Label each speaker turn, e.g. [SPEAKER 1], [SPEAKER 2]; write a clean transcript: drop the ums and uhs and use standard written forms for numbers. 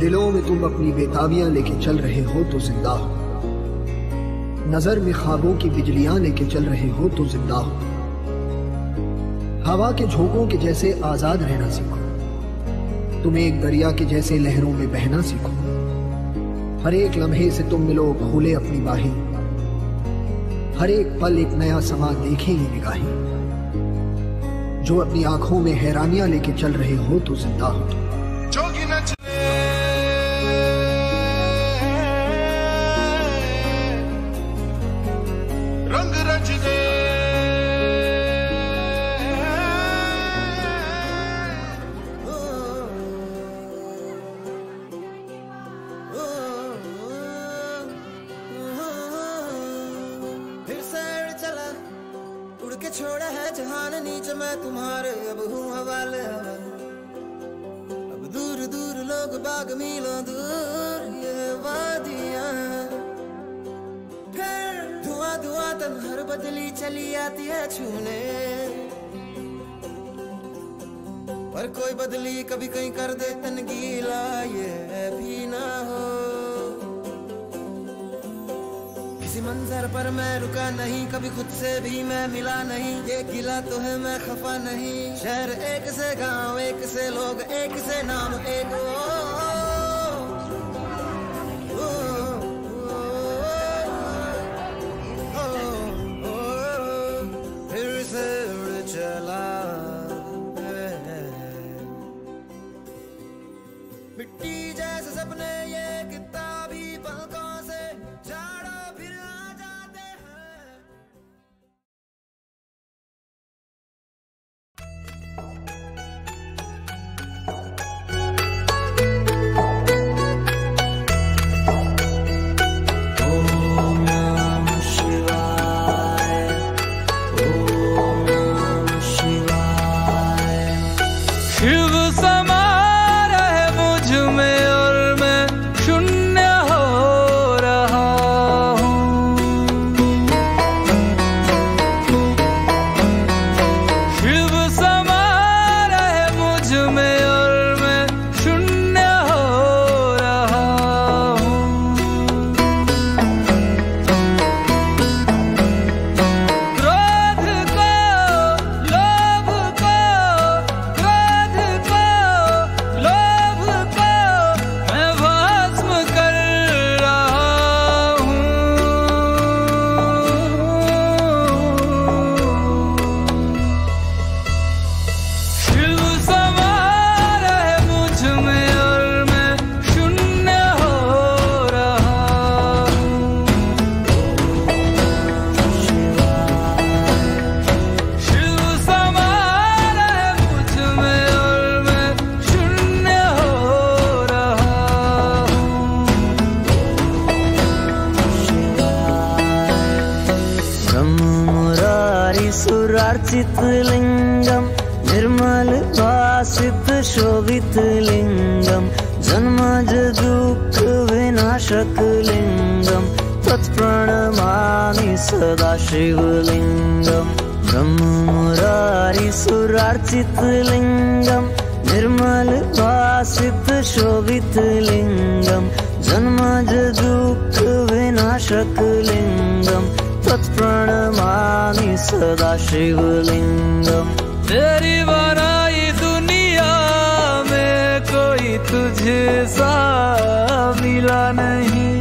[SPEAKER 1] दिलों में तुम अपनी बेताबियां लेके चल रहे हो तो जिंदा हो, नजर में ख्वाबों की बिजलियां लेके चल रहे हो तो जिंदा हो। हवा के झोंकों के जैसे आजाद रहना सीखो, तुम एक दरिया के जैसे लहरों में बहना सीखो। हर एक लम्हे से तुम मिलो खोले अपनी बाहें, हर एक पल एक नया समा देखेंगी निगाहें। जो अपनी आंखों में हैरानियां लेके चल रहे हो तो जिंदा हो।
[SPEAKER 2] जोगी नचले रंग रच दे,
[SPEAKER 3] फिर सैर चला उड़ के छोड़ा है जहान नीचे मैं तुम्हारे, अब हूँ हवाले हवा। अब दूर दूर लोग बाग मीलों दूर ये वादियां, फिर धुआं धुआं तन हर बदली चली आती है छूने। पर कोई बदली कभी कहीं कर दे तन गीला ये भी ना हो। किसी मंजर पर मैं रुका नहीं, कभी खुद से भी मैं मिला नहीं। ये गिला तो है मैं खफा नहीं, शहर एक से गांव एक से लोग एक से नाम एक। फिर से उड़ चला मिट्टी जैसे सपने ये किताबी पलकों से झाड़ो फिर आ जाते हैं। ओम नमः शिवाय, ओम नमः शिवाय।
[SPEAKER 4] शिव समा रहे मुझ में और मैं शून्य हो रहा हूँ। शिव समा रहे मुझ में और मैं शून्य हो रहा हूँ। क्रोध को, लोभ को, क्रोध को, लोभ को मैं भस्म कर रहा हूँ। शिव समा रहे मुझ में और मैं शून्य हो रहा हूँ। शिव समा रहे मुझ में और मैं शून्य हो रहा हूँ।
[SPEAKER 3] ब्रह्म मुरारी सुरार्चित लिंगम, निर्मल भासित शोभित लिंगम, जन्मज दुःख विनाशक लिंगम, तत्प्रणमामि सदा शिवलिंगम। ब्रह्म मुरारी सुरार्चित लिंगम, निर्मल भासित शोभित लिंगम, जन्मज दुःख विनाशक लिंगम, तत्प्रणमामि सदा शिवलिंगम।
[SPEAKER 4] तेरी बनाई दुनिया में कोई तुझे सा मिला नहीं।